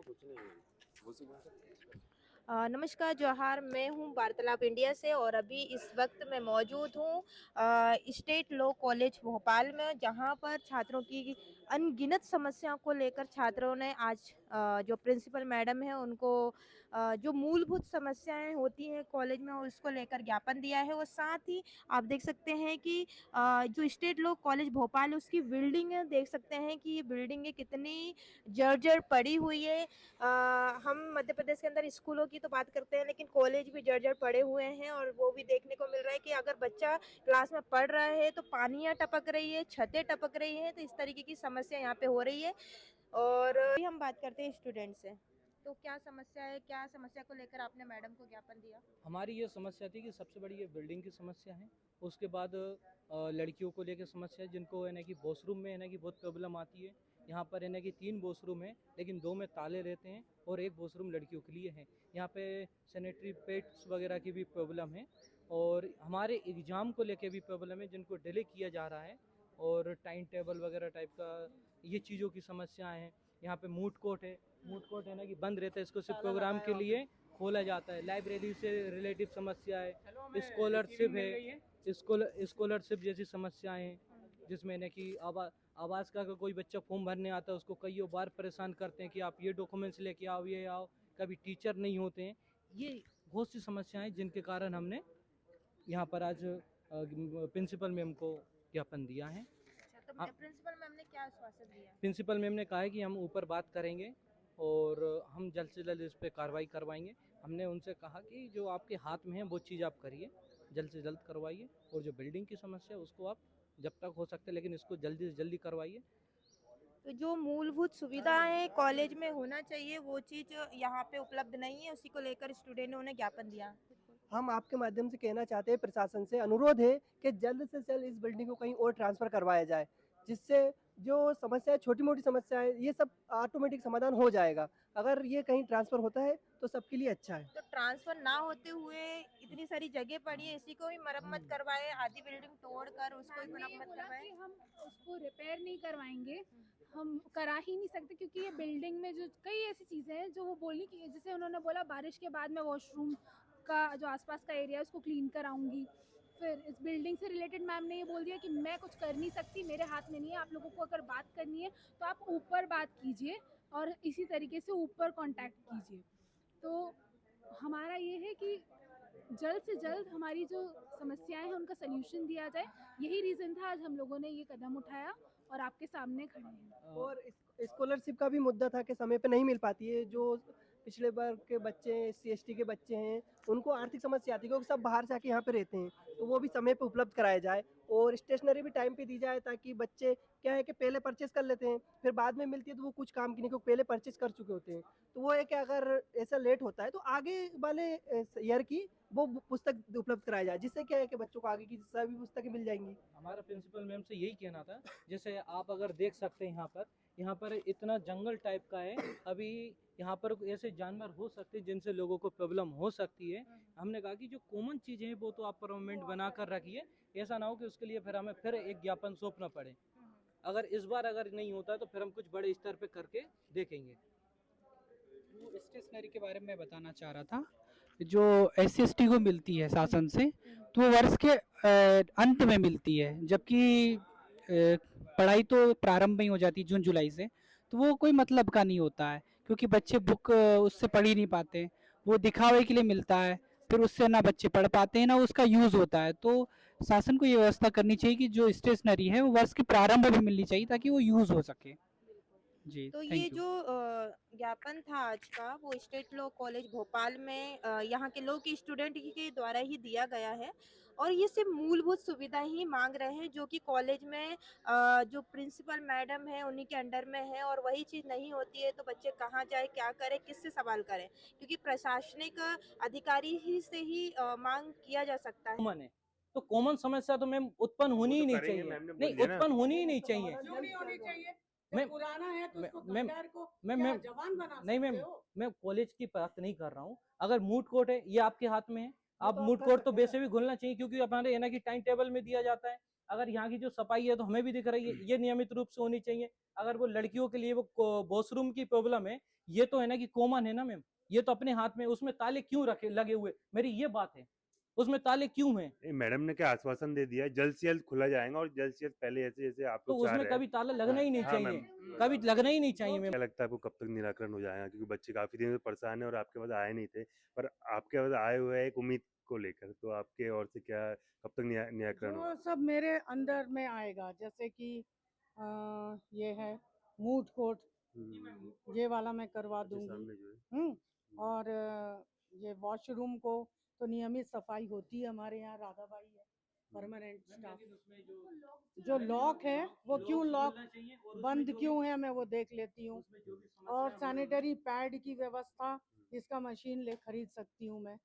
कुछ नहीं है, वो सी बन सकते हैं। नमस्कार जोहार, मैं हूँ वार्तालाप इंडिया से और अभी इस वक्त मैं मौजूद हूँ स्टेट लॉ कॉलेज भोपाल में, जहाँ पर छात्रों की अनगिनत समस्याओं को लेकर छात्रों ने आज जो प्रिंसिपल मैडम है उनको जो मूलभूत समस्याएं होती हैं कॉलेज में उसको लेकर ज्ञापन दिया है। और साथ ही आप देख सकते हैं कि जो स्टेट लॉ कॉलेज भोपाल है उसकी बिल्डिंग है, देख सकते हैं कि ये बिल्डिंगें कितनी जर्जर पड़ी हुई है। हम मध्य प्रदेश के अंदर स्कूलों की तो बात करते हैं, लेकिन कॉलेज भी जर्जर पड़े हुए हैं और वो भी देखने को मिल रहा है कि अगर बच्चा क्लास में पढ़ रहा है तो पानियाँ टपक रही है, छतें टपक रही हैं, तो इस तरीके की समस्या यहाँ पे हो रही है। और अभी हम बात करते हैं स्टूडेंट से, तो क्या समस्या है, क्या समस्या को लेकर आपने मैडम को ज्ञापन दिया? हमारी ये समस्या थी कि सबसे बड़ी ये बिल्डिंग की समस्या है। उसके बाद लड़कियों को लेकर समस्या है, जिनको है ना कि वॉशरूम में है ना कि बहुत प्रॉब्लम आती है। यहाँ पर है ना कि 3 वॉशरूम है, लेकिन 2 में ताले रहते हैं और 1 वॉशरूम लड़कियों के लिए है। यहाँ पे सैनिटरी पैड्स वगैरह की भी प्रॉब्लम है और हमारे एग्ज़ाम को लेकर भी प्रॉब्लम है, जिनको डिले किया जा रहा है और टाइम टेबल वगैरह टाइप का ये चीज़ों की समस्याएं हैं। यहाँ पे मूड कोर्ट है ना कि बंद रहता है, इसको सिर्फ प्रोग्राम के लिए खोला जाता है। लाइब्रेरी से रिलेटिव समस्या है, स्कॉलरशिप है, स्कॉलरशिप जैसी समस्याएं हैं, जिसमें ना कि आवास का अगर कोई बच्चा फॉर्म भरने आता है उसको कई बार परेशान करते हैं कि आप ये डॉक्यूमेंट्स लेके आओ, ये आओ। कभी टीचर नहीं होते हैं। ये बहुत सी समस्याएं जिनके कारण हमने यहाँ पर आज प्रिंसिपल मैम को ज्ञापन दिया है। अच्छा, तो प्रिंसिपल मैम ने क्या आश्वासन दिया? प्रिंसिपल मैम ने कहा है कि हम ऊपर बात करेंगे और हम जल्द से जल्द इस पर कार्रवाई करवाएंगे। हमने उनसे कहा कि जो आपके हाथ में है वो चीज़ आप करिए, जल्द से जल्द करवाइए, और जो बिल्डिंग की समस्या है उसको आप जब तक हो सकते लेकिन इसको जल्दी से जल्दी करवाइए। तो जो मूलभूत सुविधाएं कॉलेज में होना चाहिए वो चीज़ यहाँ पे उपलब्ध नहीं है, उसी को लेकर स्टूडेंट ने ज्ञापन दिया। हम आपके माध्यम से कहना चाहते हैं, प्रशासन से अनुरोध है कि जल्द से जल्द इस बिल्डिंग को कहीं और ट्रांसफ़र करवाया जाए, जिससे जो समस्या छोटी मोटी समस्याएं ये सब ऑटोमेटिक समाधान हो जाएगा। अगर ये कहीं ट्रांसफ़र होता है तो सबके लिए अच्छा है। तो ट्रांसफर ना होते हुए इतनी सारी जगह पड़ी है, इसी को भी मरम्मत करवाए, आधी बिल्डिंग तोड़कर उसको भी मैम ने ये मरम्मत बोला करवाए। कि हम उसको रिपेयर नहीं करवाएंगे, हम करा ही नहीं सकते, क्योंकि ये बिल्डिंग में जो कई ऐसी चीज़ें हैं जो वो बोलने की, जैसे उन्होंने बोला बारिश के बाद मैं वॉशरूम का जो आसपास का एरिया है उसको क्लीन कराऊंगी। फिर इस बिल्डिंग से रिलेटेड मैम ने ये बोल दिया कि मैं कुछ कर नहीं सकती, मेरे हाथ में नहीं है, आप लोगों को अगर बात करनी है तो आप ऊपर बात कीजिए और इसी तरीके से ऊपर कांटेक्ट कीजिए। तो हमारा ये है कि जल्द से जल्द हमारी जो समस्याएं हैं उनका सल्यूशन दिया जाए। यही रीज़न था आज हम लोगों ने ये कदम उठाया और आपके सामने खड़े हैं। और स्कॉलरशिप का भी मुद्दा था कि समय पे नहीं मिल पाती है। जो पिछड़े वर्ग के बच्चे हैं, SC ST के बच्चे हैं, उनको आर्थिक समस्या आती है क्योंकि सब बाहर से आके यहाँ पे रहते हैं, तो वो भी समय पे उपलब्ध कराया जाए और स्टेशनरी भी टाइम पे दी जाए, ताकि बच्चे क्या है कि पहले परचेस कर लेते हैं, फिर बाद में मिलती है तो वो कुछ काम की नहीं, क्योंकि पहले परचेस कर चुके होते हैं। तो वो है कि अगर ऐसा लेट होता है तो आगे वाले ईयर की वो पुस्तक उपलब्ध कराया जाए, जिससे क्या है कि बच्चों को आगे की सभी पुस्तकें मिल जाएंगी। हमारा प्रिंसिपल मैम से यही कहना था। जैसे आप अगर देख सकते हैं यहाँ पर इतना जंगल टाइप का है। अभी यहाँ पर ऐसे जानवर हो सकते हैं जिनसे लोगों को प्रॉब्लम हो सकती है। हमने कहा कि जो कॉमन चीज़ें हैं वो तो आप परमानेंट बना कर रखिए, ऐसा ना हो कि उसके लिए फिर हमें फिर एक ज्ञापन सौंपना पड़े। अगर इस बार अगर नहीं होता तो फिर हम कुछ बड़े स्तर पे करके देखेंगे। वो स्टेशनरी के बारे में मैं बताना चाह रहा था। जो SC ST को मिलती है शासन से, तो वो वर्ष के अंत में मिलती है, जबकि पढ़ाई तो प्रारंभ में ही हो जाती है जून जुलाई से। तो वो कोई मतलब का नहीं होता है, क्योंकि बच्चे बुक उससे पढ़ ही नहीं पाते। वो दिखावे के लिए मिलता है, फिर उससे ना बच्चे पढ़ पाते हैं ना उसका यूज़ होता है। तो शासन को ये व्यवस्था करनी चाहिए कि जो स्टेशनरी है वो वर्ष के प्रारंभ में मिलनी चाहिए, ताकि वो यूज़ हो सके। जी, तो ये थैंक यू। जो ज्ञापन था आज का वो स्टेट लॉ कॉलेज भोपाल में यहाँ के लॉ के स्टूडेंट के द्वारा ही दिया गया है। और ये सिर्फ मूलभूत सुविधा ही मांग रहे हैं, जो कि कॉलेज में जो प्रिंसिपल मैडम है उन्हीं के अंडर में है, और वही चीज़ नहीं होती है तो बच्चे कहाँ जाए, क्या करें, किससे सवाल करें, क्योंकि प्रशासनिक अधिकारी ही से ही मांग किया जा सकता है। कॉमन है, तो कॉमन समस्या तो मैम उत्पन्न वो होनी तो ही नहीं करेंगे, चाहिए। मैम ने बोल नहीं, दिया ना। उत्पन्न होनी ही नहीं चाहिए। क्यों नहीं होनी चाहिए? मैं जब पुराना है तो उसको मैम कंप्लेयर को मैम क्या मैम जवान बना नहीं मैम, सकते हो? मैं कॉलेज की बात नहीं कर रहा हूँ। अगर मूड कोर्ट है ये आपके हाथ में है, वो आप तो आप मूड कर कोर्ट तो सकते हैं वैसे भी घुलना चाहिए, क्योंकि हमारे है ना कि टाइम टेबल में दिया जाता है अगर यहाँ की जो सफाई है तो हमें भी दिख रही है, ये नियमित रूप से होनी चाहिए। अगर वो लड़कियों के लिए वो वॉशरूम की प्रॉब्लम है, ये तो है ना कि कॉमन है ना मैम, ये तो अपने हाथ में, उसमें ताले क्यों रखे लगे हुए, मेरी ये बात है, उसमें ताले क्यों हैं? नहीं, मैडम ने क्या आश्वासन दे दिया है, जल्द से जल्द खुला जाएगा और जल्द से जल्द पहले जैसे आप तो लोग चाह उसमें रहे हैं। कभी ताला लगना ही नहीं हाँ, चाहिए, मैम। कभी लगना ही नहीं चाहिए मैम। क्या लगता है आपको कब तक निराकरण हो जाएगा, क्योंकि बच्चे काफी दिन से परेशान है और आपके पास आए नहीं थे, पर आपके पास आए हुए हैं एक उम्मीद को लेकर, तो आपके ओर से क्या कब तक निराकरण होगा? जो सब मेरे अंदर में आएगा, जैसे कि ये है मूड कोर्ट, ये वाला मैं करवा दूंगी। सामने जो है और ये वॉशरूम को तो नियमित सफाई होती है हमारे यहाँ, राधाबाई है परमानेंट स्टाफ। जो लॉक है वो क्यों लॉक बंद क्यों है मैं वो देख लेती हूँ। और सैनिटरी पैड की व्यवस्था, इसका मशीन ले खरीद सकती हूँ मैं।